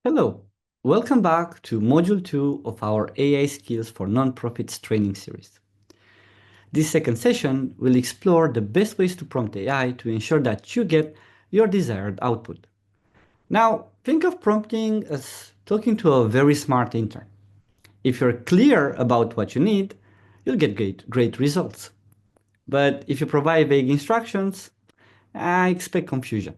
Hello, welcome back to Module 2 of our AI Skills for Nonprofits training series. This second session will explore the best ways to prompt AI to ensure that you get your desired output. Now, think of prompting as talking to a very smart intern. If you're clear about what you need, you'll get great results. But if you provide vague instructions, I expect confusion.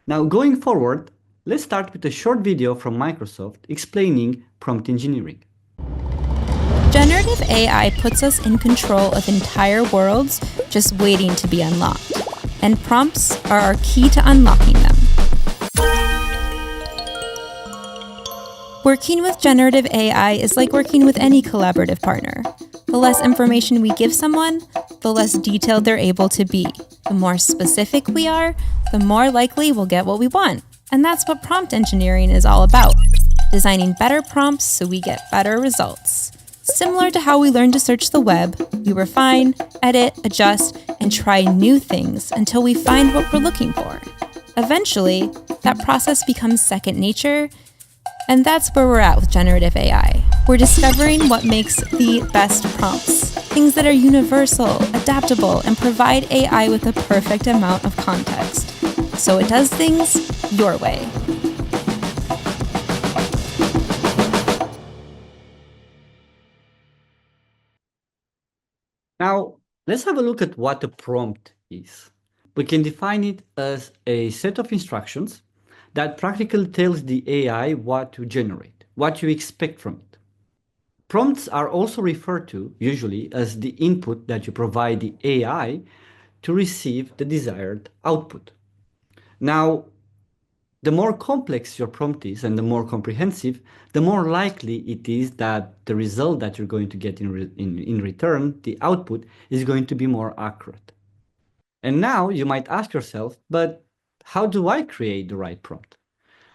Now, going forward, let's start with a short video from Microsoft explaining prompt engineering. Generative AI puts us in control of entire worlds just waiting to be unlocked, and prompts are our key to unlocking them. Working with generative AI is like working with any collaborative partner. The less information we give someone, the less detailed they're able to be. The more specific we are, the more likely we'll get what we want. And that's what prompt engineering is all about. Designing better prompts so we get better results. Similar to how we learn to search the web, we refine, edit, adjust, and try new things until we find what we're looking for. Eventually, that process becomes second nature, and that's where we're at with generative AI. We're discovering what makes the best prompts, things that are universal, adaptable, and provide AI with the perfect amount of context, so it does things your way. Now, let's have a look at what a prompt is. We can define it as a set of instructions that practically tells the AI what to generate, what you expect from it. Prompts are also referred to, usually, as the input that you provide the AI to receive the desired output. Now, the more complex your prompt is and the more comprehensive, the more likely it is that the result that you're going to get in return, the output, is going to be more accurate. And now you might ask yourself, but how do I create the right prompt?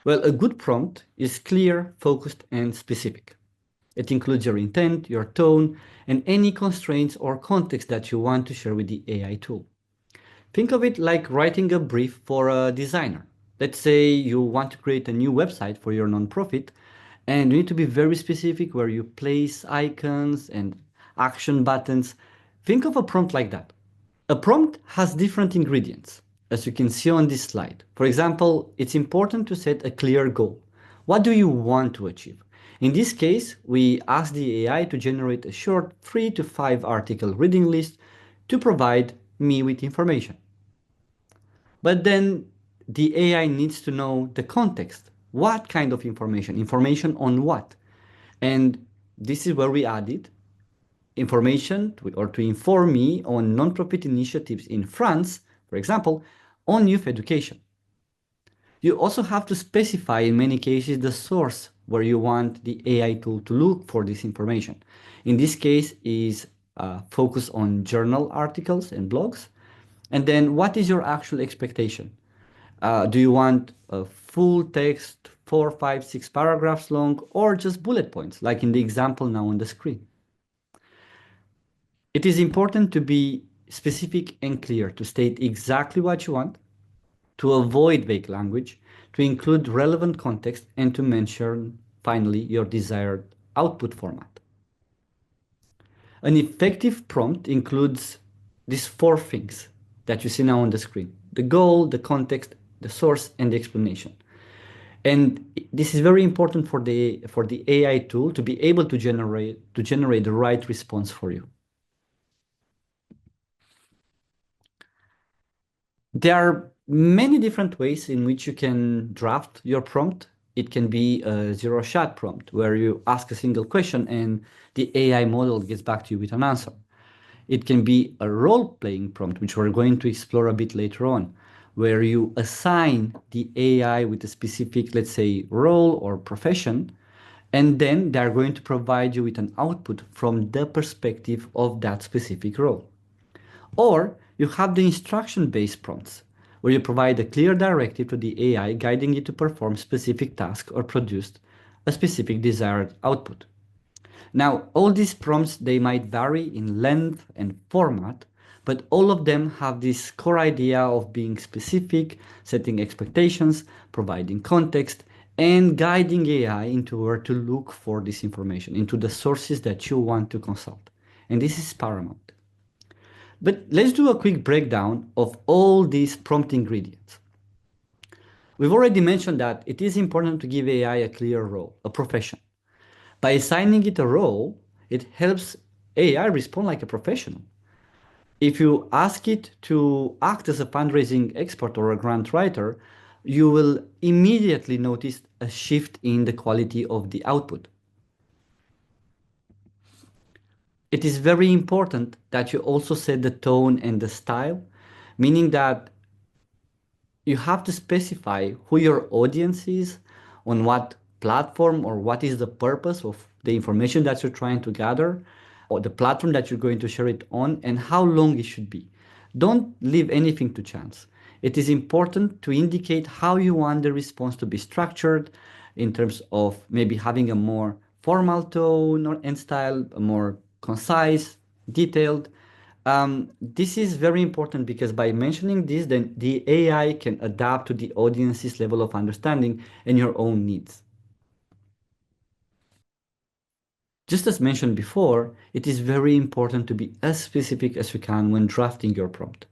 Well, a good prompt is clear, focused, and specific. It includes your intent, your tone, and any constraints or context that you want to share with the AI tool. Think of it like writing a brief for a designer. Let's say you want to create a new website for your nonprofit, and you need to be very specific where you place icons and action buttons. Think of a prompt like that. A prompt has different ingredients, as you can see on this slide. For example, it's important to set a clear goal. What do you want to achieve? In this case, we ask the AI to generate a short 3 to 5 article reading list to provide me with information. But then the AI needs to know the context. What kind of information? Information on what? And this is where we added information to inform me on nonprofit initiatives in France, for example, on youth education. You also have to specify in many cases the source where you want the AI tool to look for this information. In this case is focus on journal articles and blogs. And then what is your actual expectation? Do you want a full text, 4, 5, 6 paragraphs long, or just bullet points, like in the example now on the screen? It is important to be specific and clear, to state exactly what you want, to avoid vague language, to include relevant context, and to mention, finally, your desired output format. An effective prompt includes these 4 things that you see now on the screen: the goal, the context, the source, and the explanation. And this is very important for the AI tool to be able to generate the right response for you. There are many different ways in which you can draft your prompt. It can be a zero-shot prompt where you ask a single question and the AI model gets back to you with an answer. It can be a role-playing prompt, which we're going to explore a bit later on, where you assign the AI with a specific, let's say, role or profession, and then they're going to provide you with an output from the perspective of that specific role. Or you have the instruction-based prompts, where you provide a clear directive to the AI guiding it to perform specific tasks or produce a specific desired output. Now, all these prompts, they might vary in length and format, but all of them have this core idea of being specific, setting expectations, providing context, and guiding AI into where to look for this information, into the sources that you want to consult. And this is paramount. But let's do a quick breakdown of all these prompt ingredients. We've already mentioned that it is important to give AI a clear role, a profession. By assigning it a role, it helps AI respond like a professional. If you ask it to act as a fundraising expert or a grant writer, you will immediately notice a shift in the quality of the output. It is very important that you also set the tone and the style, meaning that you have to specify who your audience is, on what platform or what is the purpose of the information that you're trying to gather, or the platform that you're going to share it on, and how long it should be. Don't leave anything to chance. It is important to indicate how you want the response to be structured in terms of maybe having a more formal tone and style, a more concise, detailed. This is very important because by mentioning this, then the AI can adapt to the audience's level of understanding and your own needs. Just as mentioned before, it is very important to be as specific as you can when drafting your prompt.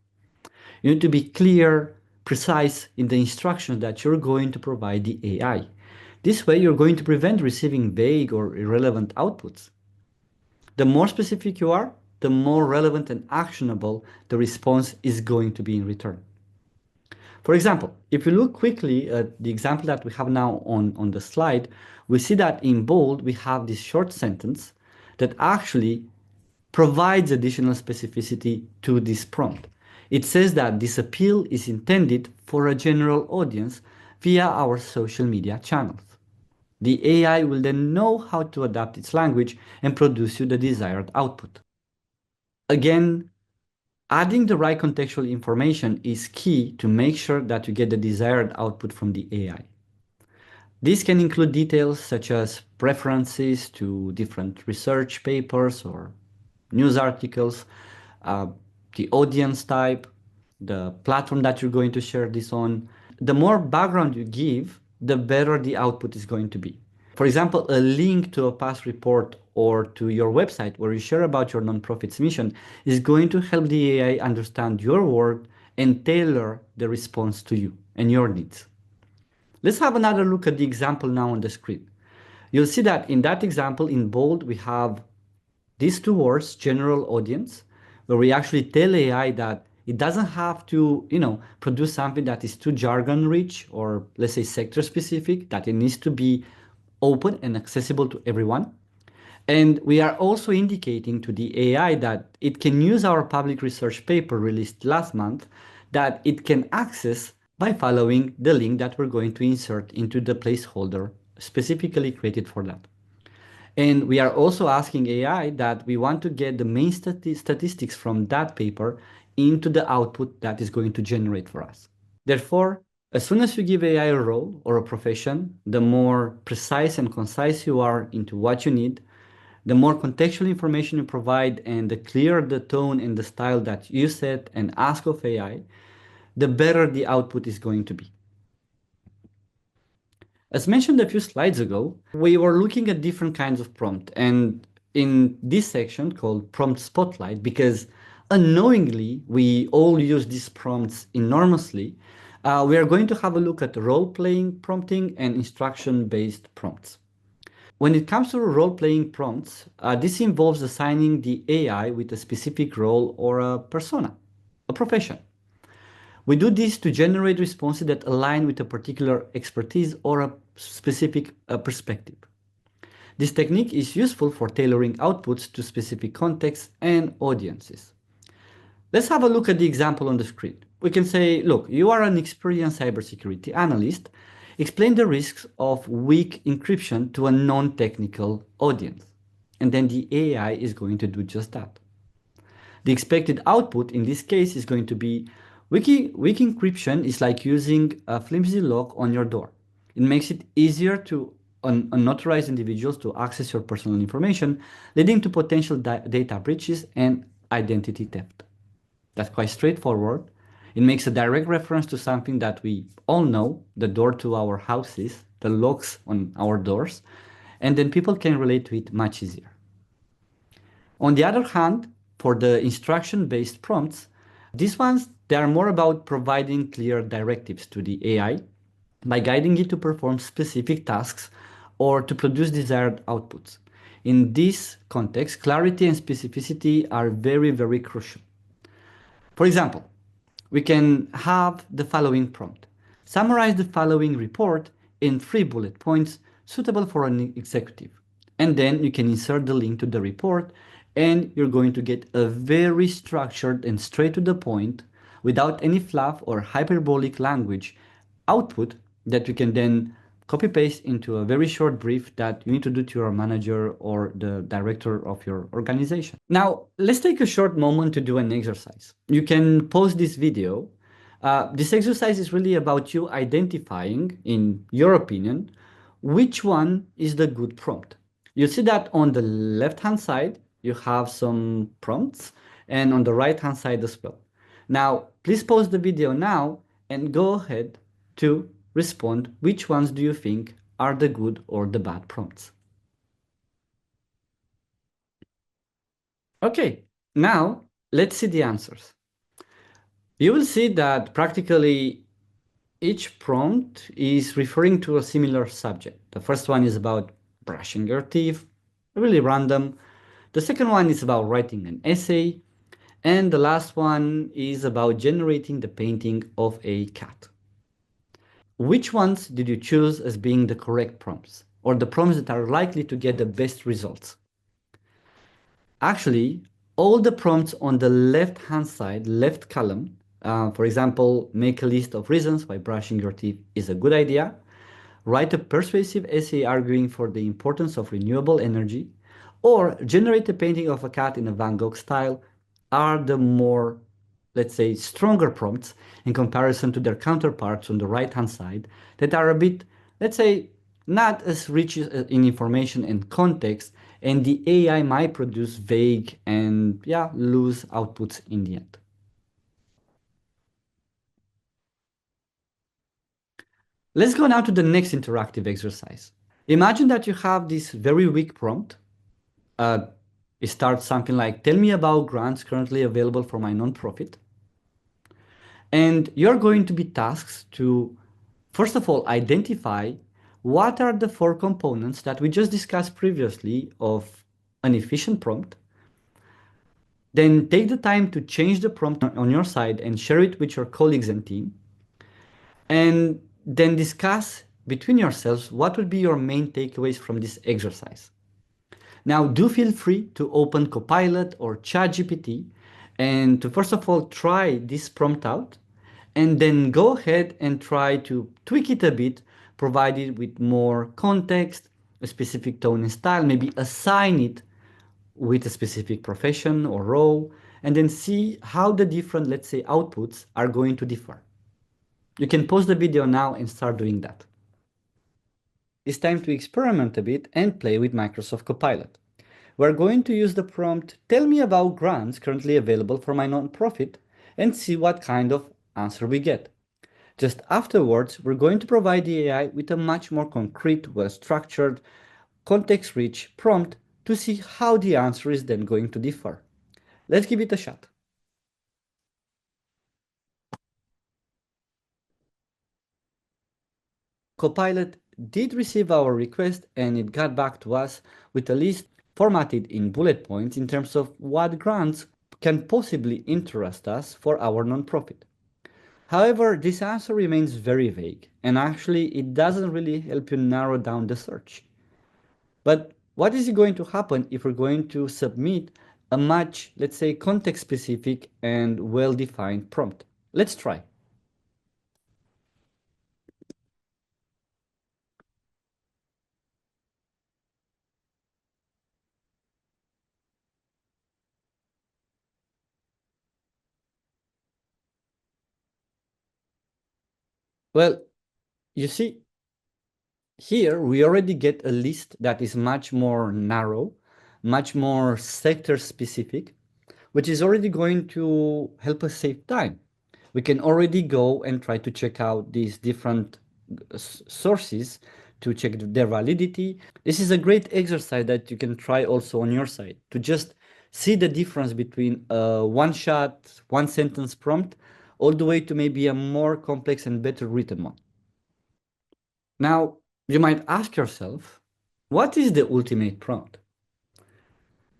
You need to be clear, precise in the instructions that you're going to provide the AI. This way, you're going to prevent receiving vague or irrelevant outputs. The more specific you are, the more relevant and actionable the response is going to be in return. For example, if you look quickly at the example that we have now on the slide, we see that in bold we have this short sentence that actually provides additional specificity to this prompt. It says that this appeal is intended for a general audience via our social media channels. The AI will then know how to adapt its language and produce you the desired output. Again, adding the right contextual information is key to make sure that you get the desired output from the AI. This can include details such as preferences to different research papers or news articles, uh, the audience type, the platform that you're going to share this on. The more background you give, the better the output is going to be. For example, a link to a past report or to your website where you share about your nonprofit's mission is going to help the AI understand your work and tailor the response to you and your needs. Let's have another look at the example now on the screen. You'll see that in that example in bold, we have these two words, general audience, where we actually tell AI that it doesn't have to, produce something that is too jargon rich or let's say sector specific, that it needs to be open and accessible to everyone. And we are also indicating to the AI that it can use our public research paper released last month that it can access by following the link that we're going to insert into the placeholder specifically created for that. And we are also asking AI that we want to get the main statistics from that paper into the output that is going to generate for us. Therefore, as soon as you give AI a role or a profession, the more precise and concise you are into what you need, the more contextual information you provide, and the clearer the tone and the style that you set and ask of AI, the better the output is going to be. As mentioned a few slides ago, we were looking at different kinds of prompt, and in this section called Prompt Spotlight, because unknowingly we all use these prompts enormously, we are going to have a look at role-playing prompting and instruction-based prompts. When it comes to role-playing prompts, this involves assigning the AI with a specific role or a persona, a profession. We do this to generate responses that align with a particular expertise or a specific perspective. This technique is useful for tailoring outputs to specific contexts and audiences. Let's have a look at the example on the screen. We can say, look, you are an experienced cybersecurity analyst. Explain the risks of weak encryption to a non-technical audience. And then the AI is going to do just that. The expected output in this case is going to be weak encryption is like using a flimsy lock on your door. It makes it easier to unauthorized individuals to access your personal information, leading to potential data breaches and identity theft. That's quite straightforward. It makes a direct reference to something that we all know, the door to our houses, the locks on our doors, and then people can relate to it much easier. On the other hand, for the instruction-based prompts, these ones, they are more about providing clear directives to the AI by guiding it to perform specific tasks or to produce desired outputs. In this context, clarity and specificity are very, very crucial. For example, we can have the following prompt. Summarize the following report in 3 bullet points suitable for an executive. And then you can insert the link to the report and you're going to get a very structured and straight to the point, without any fluff or hyperbolic language, output that you can then copy paste into a very short brief that you need to do to your manager or the director of your organization. Now, let's take a short moment to do an exercise. You can pause this video. This exercise is really about you identifying, in your opinion, which one is the good prompt. You see that on the left-hand side, you have some prompts, and on the right-hand side as well. Now, please pause the video now and go ahead to respond which ones do you think are the good or the bad prompts. Okay, now let's see the answers. You will see that practically each prompt is referring to a similar subject. The first one is about brushing your teeth, really random. The second one is about writing an essay. And the last one is about generating the painting of a cat. Which ones did you choose as being the correct prompts, or the prompts that are likely to get the best results? Actually, all the prompts on the left-hand side, left column, for example, make a list of reasons why brushing your teeth is a good idea, write a persuasive essay arguing for the importance of renewable energy, or generate a painting of a cat in a Van Gogh style, are the more, let's say, stronger prompts in comparison to their counterparts on the right-hand side that are a bit, let's say, not as rich in information and context, and the AI might produce vague and, yeah, loose outputs in the end. Let's go now to the next interactive exercise. Imagine that you have this very weak prompt. It starts something like, tell me about grants currently available for my nonprofit. And you're going to be tasked to, first of all, identify what are the 4 components that we just discussed previously of an efficient prompt. Then take the time to change the prompt on your side and share it with your colleagues and team. And then discuss between yourselves what would be your main takeaways from this exercise. Now, do feel free to open Copilot or ChatGPT and to first of all try this prompt out, and then go ahead and try to tweak it a bit, provide it with more context, a specific tone and style, maybe assign it with a specific profession or role, and then see how the different, let's say, outputs are going to differ. You can pause the video now and start doing that. It's time to experiment a bit and play with Microsoft Copilot. We're going to use the prompt, tell me about grants currently available for my nonprofit, and see what kind of answer we get. Just afterwards, we're going to provide the AI with a much more concrete, well-structured, context-rich prompt to see how the answer is then going to differ. Let's give it a shot. Copilot did receive our request and it got back to us with a list formatted in bullet points in terms of what grants can possibly interest us for our nonprofit. However, this answer remains very vague, and actually it doesn't really help you narrow down the search. But what is going to happen if we're going to submit a much, let's say, context-specific and well-defined prompt? Let's try. Well, you see, here we already get a list that is much more narrow, much more sector specific, which is already going to help us save time. We can already go and try to check out these different sources to check their validity. This is a great exercise that you can try also on your side to just see the difference between a one shot, one sentence prompt, all the way to maybe a more complex and better written one. Now, you might ask yourself, what is the ultimate prompt?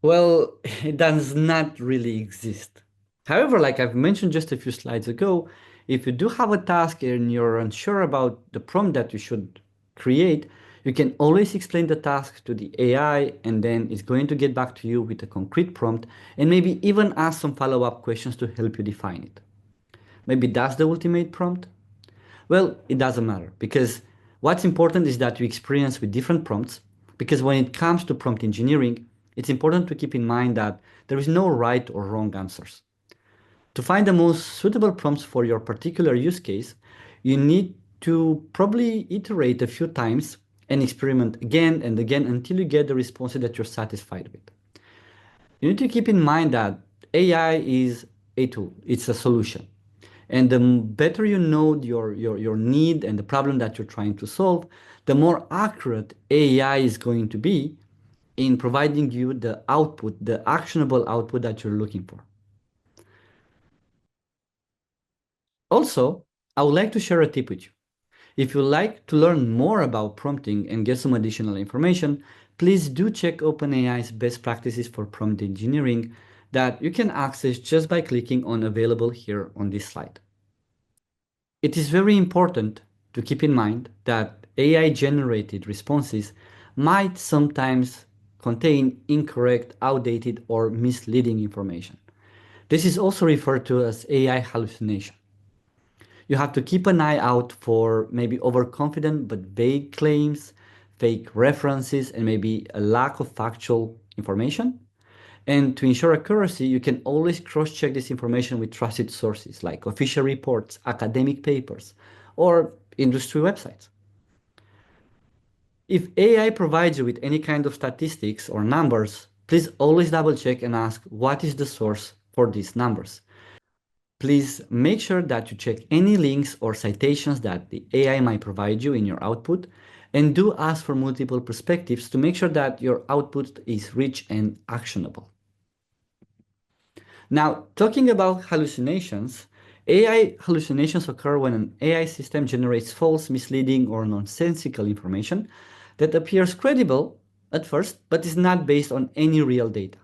Well, it does not really exist. However, like I've mentioned just a few slides ago, if you do have a task and you're unsure about the prompt that you should create, you can always explain the task to the AI and then it's going to get back to you with a concrete prompt and maybe even ask some follow-up questions to help you define it. Maybe that's the ultimate prompt? Well, it doesn't matter because what's important is that you experience with different prompts because when it comes to prompt engineering, it's important to keep in mind that there is no right or wrong answers. To find the most suitable prompts for your particular use case, you need to probably iterate a few times and experiment again and again until you get the response that you're satisfied with. You need to keep in mind that AI is a tool, it's a solution. And the better you know your need and the problem that you're trying to solve, the more accurate AI is going to be in providing you the output, the actionable output that you're looking for. Also, I would like to share a tip with you. If you'd like to learn more about prompting and get some additional information, please do check OpenAI's best practices for prompt engineering that you can access just by clicking on available here on this slide. It is very important to keep in mind that AI-generated responses might sometimes contain incorrect, outdated, or misleading information. This is also referred to as AI hallucination. You have to keep an eye out for maybe overconfident but vague claims, fake references, and maybe a lack of factual information. And to ensure accuracy, you can always cross-check this information with trusted sources like official reports, academic papers, or industry websites. If AI provides you with any kind of statistics or numbers, please always double check and ask what is the source for these numbers. Please make sure that you check any links or citations that the AI might provide you in your output, and do ask for multiple perspectives to make sure that your output is rich and actionable. Now, talking about hallucinations, AI hallucinations occur when an AI system generates false, misleading, or nonsensical information that appears credible at first, but is not based on any real data.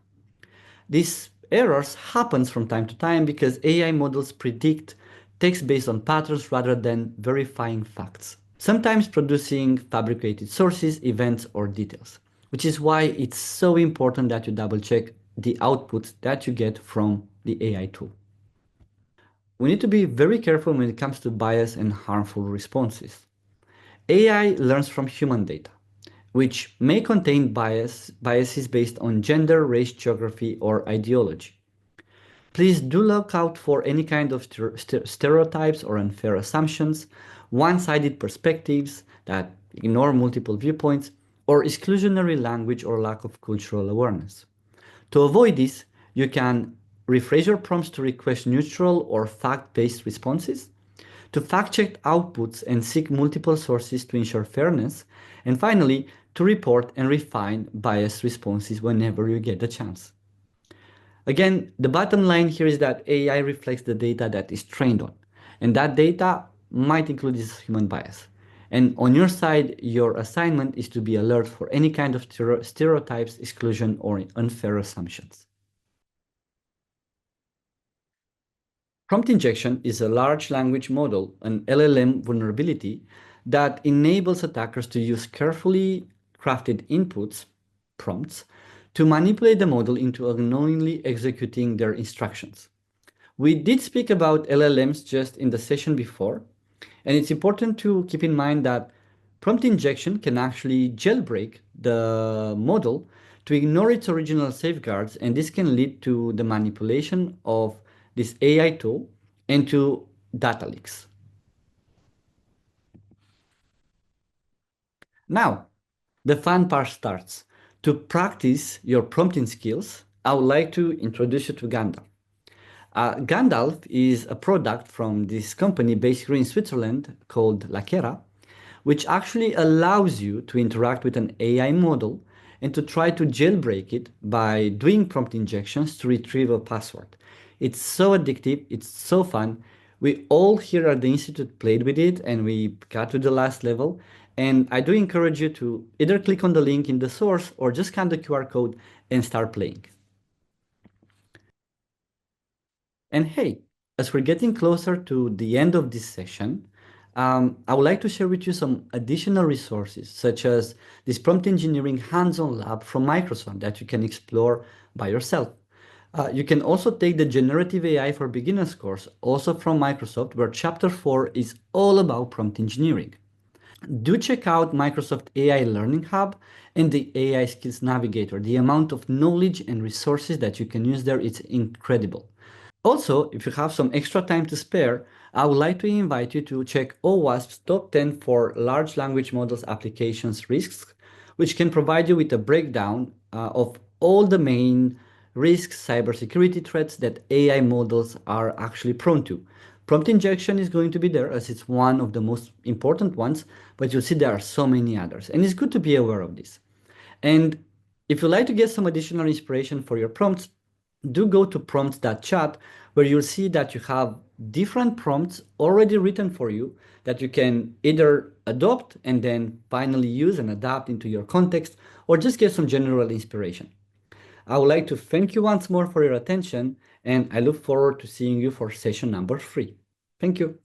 These errors happens from time to time because AI models predict text based on patterns rather than verifying facts, sometimes producing fabricated sources, events, or details, which is why it's so important that you double check the output that you get from the AI tool. We need to be very careful when it comes to bias and harmful responses. AI learns from human data, which may contain biases based on gender, race, geography, or ideology. Please do look out for any kind of stereotypes or unfair assumptions, one-sided perspectives that ignore multiple viewpoints, or exclusionary language or lack of cultural awareness. To avoid this, you can rephrase your prompts to request neutral or fact-based responses, to fact-check outputs and seek multiple sources to ensure fairness, and finally, to report and refine biased responses whenever you get the chance. Again, the bottom line here is that AI reflects the data that is trained on, and that data might include this human bias. And on your side, your assignment is to be alert for any kind of stereotypes, exclusion, or unfair assumptions. Prompt injection is a large language model, an LLM vulnerability, that enables attackers to use carefully crafted inputs, prompts, to manipulate the model into unknowingly executing their instructions. We did speak about LLMs just in the session before, and it's important to keep in mind that prompt injection can actually jailbreak the model to ignore its original safeguards, and this can lead to the manipulation of this AI tool and to data leaks. Now, the fun part starts. To practice your prompting skills, I would like to introduce you to Gandalf. Gandalf is a product from this company based here in Switzerland called Lakera, which actually allows you to interact with an AI model and to try to jailbreak it by doing prompt injections to retrieve a password. It's so addictive, it's so fun. We all here at the Institute played with it and we got to the last level. And I do encourage you to either click on the link in the source or just scan the QR code and start playing. And hey, as we're getting closer to the end of this session, I would like to share with you some additional resources, such as this prompt engineering hands-on lab from Microsoft that you can explore by yourself. You can also take the Generative AI for Beginners course, also from Microsoft, where Chapter 4 is all about prompt engineering. Do check out Microsoft AI Learning Hub and the AI Skills Navigator. The amount of knowledge and resources that you can use there, it's incredible. Also, if you have some extra time to spare, I would like to invite you to check OWASP's Top 10 for Large Language Models Applications Risks, which can provide you with a breakdown of all the main risks, cybersecurity threats that AI models are actually prone to. Prompt injection is going to be there as it's one of the most important ones, but you'll see there are so many others, and it's good to be aware of this. And if you'd like to get some additional inspiration for your prompts, do go to prompts.chat where you'll see that you have different prompts already written for you that you can either adopt and then finally use and adapt into your context or just get some general inspiration. I would like to thank you once more for your attention and I look forward to seeing you for session number 3. Thank you.